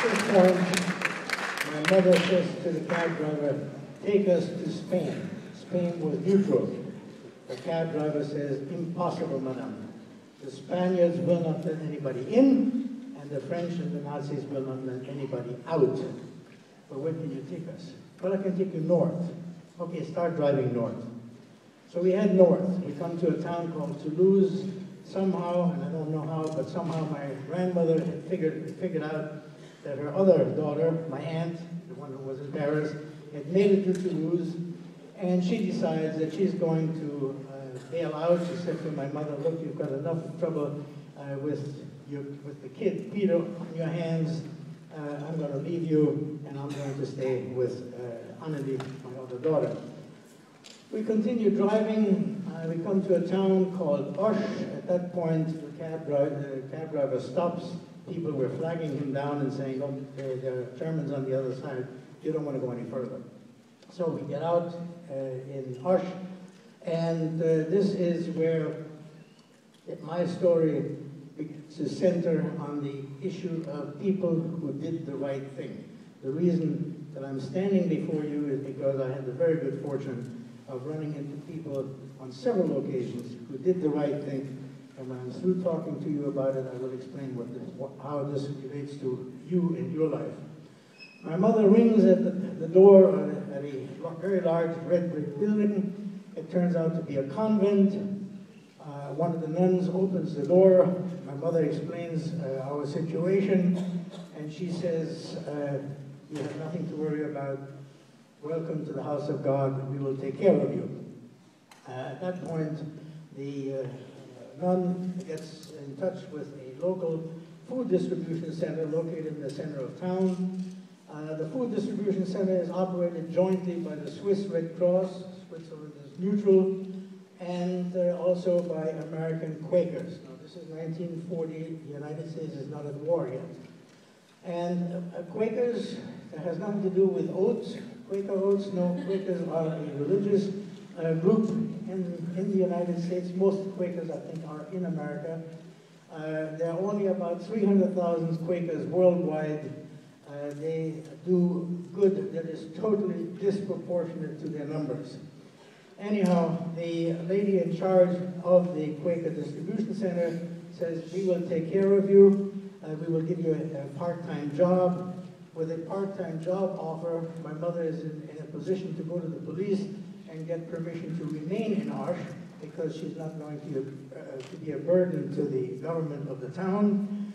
this point, my mother says to the cab driver, take us to Spain. Spain was neutral. The cab driver says, impossible, madam. The Spaniards will not let anybody in, and the French and the Nazis will not let anybody out. But where can you take us? Well, I can take you north. Okay, start driving north. So we head north. We come to a town called Toulouse. Somehow, and I don't know how, but somehow my grandmother had figured out that her other daughter, my aunt, the one who was in Paris, had made it to Toulouse, and she decides that she's going to bail out. She said to my mother, look, you've got enough trouble with the kid, Peter, on your hands. I'm going to leave you, and I'm going to stay with Annelie, my other daughter. We continue driving. We come to a town called Osh. At that point, the cab driver stops. People were flagging him down and saying, oh, there are Germans on the other side. You don't want to go any further. So we get out in Osh, and this is where my story begins to center on the issue of people who did the right thing. The reason that I'm standing before you is because I had the very good fortune of running into people on several occasions who did the right thing. And when I'm through talking to you about it, I will explain how this relates to you and your life. My mother rings at the door at a very large red brick building. It turns out to be a convent. One of the nuns opens the door. My mother explains our situation, and she says, you have nothing to worry about. Welcome to the house of God. We will take care of you. At that point, the nun gets in touch with a local food distribution center located in the center of town. The food distribution center is operated jointly by the Swiss Red Cross, Switzerland is neutral, and also by American Quakers. Now, this is 1940. The United States is not at war yet. And Quakers, that has nothing to do with oats, Quaker oats. No, Quakers are a religious group in the United States. Most Quakers, I think, are in America. There are only about 300,000 Quakers worldwide. They do good that is totally disproportionate to their numbers. Anyhow, the lady in charge of the Quaker Distribution Center says, we will take care of you. We will give you a part-time job. With a part-time job offer, my mother is in a position to go to the police and get permission to remain in Osh because she's not going to be a burden to the government of the town.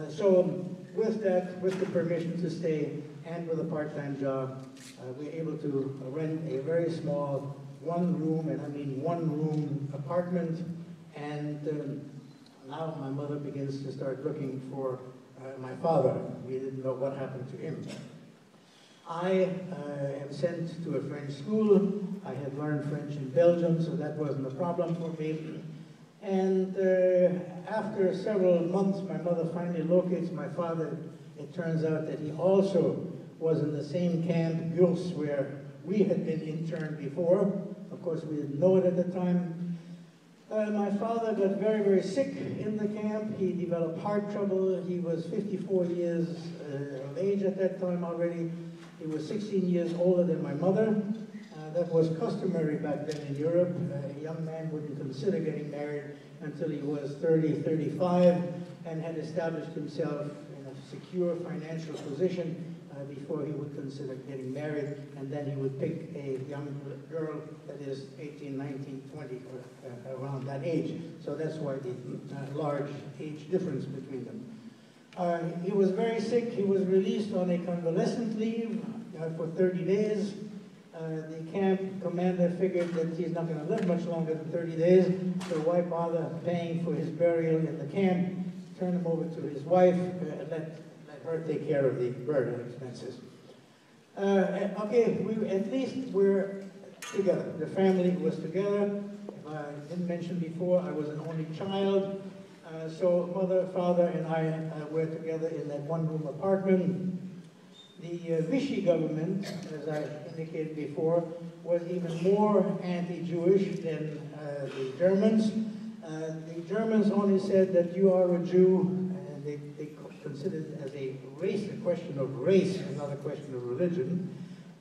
So with that, with the permission to stay and with a part-time job, we're able to rent a very small one-room, and I mean one-room apartment, and now my mother begins to start looking for my father. We didn't know what happened to him. I am sent to a French school. I had learned French in Belgium, so that wasn't a problem for me. And after several months, my mother finally locates my father. It turns out that he also was in the same camp, Gurs, where we had been interned before. Of course, we didn't know it at the time. My father got very, very sick in the camp. He developed heart trouble. He was 54 years of age at that time already. He was 16 years older than my mother. That was customary back then in Europe. A young man wouldn't consider getting married until he was 30, 35, and had established himself in a secure financial position before he would consider getting married, and then he would pick a young girl that is 18, 19, 20, or around that age. So that's why the large age difference between them. He was very sick. He was released on a convalescent leave for 30 days. The camp commander figured that he's not going to live much longer than 30 days, so why bother paying for his burial in the camp? Turn him over to his wife, let her take care of the burial expenses. Okay, at least we're together. The family was together. If I didn't mention before, I was an only child. So mother, father, and I were together in that one-room apartment. The Vichy government, as I indicated before, was even more anti-Jewish than the Germans. The Germans only said that you are a Jew, and the considered as a question of race and not a question of religion.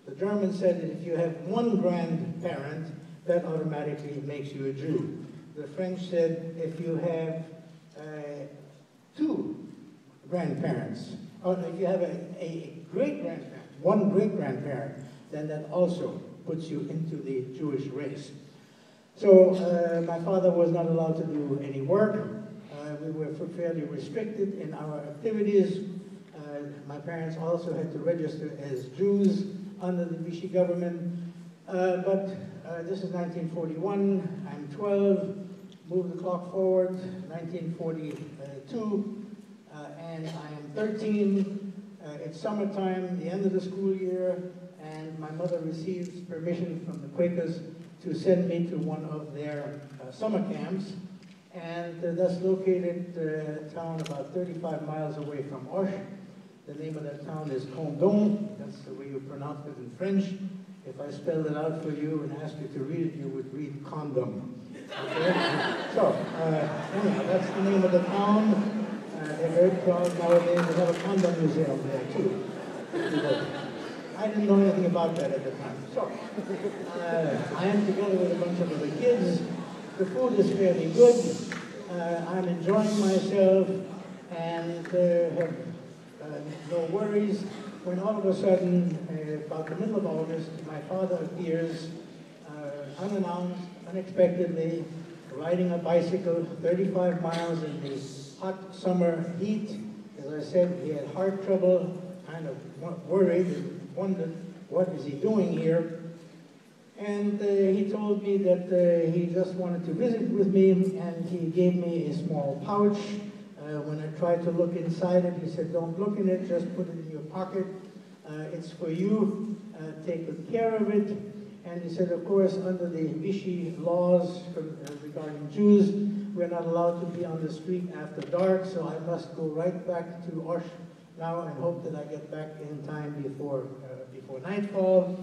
The Germans said that if you have one grandparent, that automatically makes you a Jew. The French said if you have two grandparents, or if you have a great-grandparent, one great-grandparent, then that also puts you into the Jewish race. So my father was not allowed to do any work. We were fairly restricted in our activities. My parents also had to register as Jews under the Vichy government. But this is 1941, I'm 12, move the clock forward, 1942, and I am 13. It's summertime, the end of the school year, and my mother receives permission from the Quakers to send me to one of their summer camps. And that's located a town about 35 miles away from Auch. The name of that town is Condom. That's the way you pronounce it in French. If I spelled it out for you and asked you to read it, you would read condom. Okay? So, anyhow, that's the name of the town. They're very proud nowadays. They have a condom museum there, too. I didn't know anything about that at the time. So, I am together with a bunch of other kids. The food is fairly good. I'm enjoying myself and have no worries. When all of a sudden, about the middle of August, my father appears unannounced, unexpectedly, riding a bicycle 35 miles in the hot summer heat. As I said, he had heart trouble, kind of worried and wondered, what is he doing here? And he told me that he just wanted to visit with me, and he gave me a small pouch. When I tried to look inside it, he said, don't look in it, just put it in your pocket. It's for you, take good care of it. And he said, of course, under the Vichy laws regarding Jews, we're not allowed to be on the street after dark, so I must go right back to Auch now and hope that I get back in time before nightfall.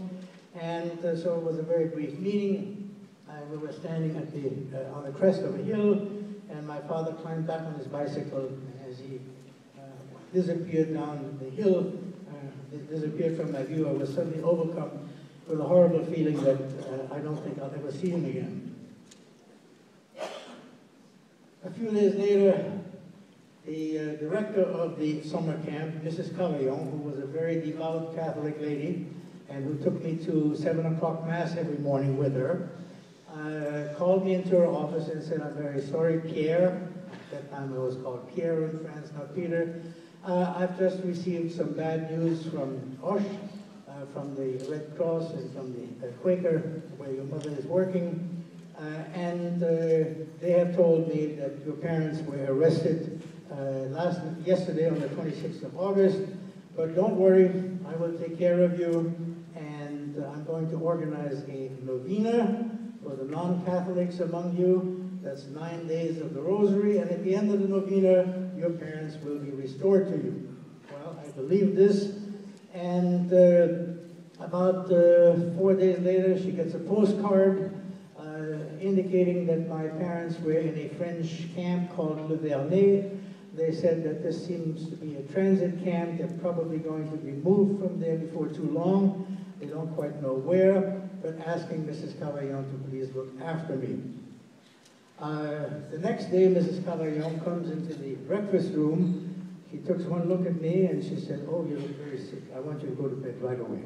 And so it was a very brief meeting. We were standing at on the crest of a hill, and my father climbed back on his bicycle. As he disappeared down the hill, disappeared from my view, I was suddenly overcome with a horrible feeling that I don't think I'll ever see him again. A few days later, the director of the summer camp, Mrs. Cavaillon, who was a very devout Catholic lady, and who took me to 7 o'clock Mass every morning with her, called me into her office and said, I'm very sorry, Pierre, at that time it was called Pierre in France, not Peter, I've just received some bad news from Auch, from the Red Cross and from the Quaker, where your mother is working, and they have told me that your parents were arrested yesterday on the 26th of August, but don't worry, I will take care of you, and I'm going to organize a novena for the non-Catholics among you. That's 9 days of the Rosary, and at the end of the novena, your parents will be restored to you. Well, I believe this, and about 4 days later, she gets a postcard indicating that my parents were in a French camp called Le Vernet. They said that this seems to be a transit camp. They're probably going to be moved from there before too long. They don't quite know where, but asking Mrs. Cavaillon to please look after me. The next day, Mrs. Cavaillon comes into the breakfast room. She took one look at me and she said, oh, you look very sick. I want you to go to bed right away.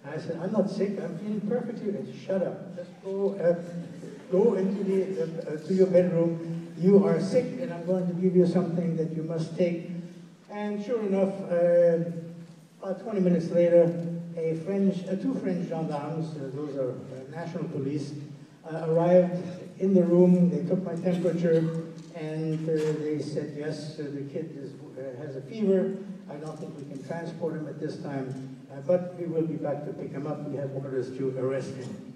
I said, I'm not sick, I'm feeling perfectly. And shut up, just go into to your bedroom. You are sick, and I'm going to give you something that you must take. And sure enough, about 20 minutes later, two French gendarmes, those are national police, arrived in the room. They took my temperature, and they said, yes, the kid has a fever. I don't think we can transport him at this time, but we will be back to pick him up. We have orders to arrest him.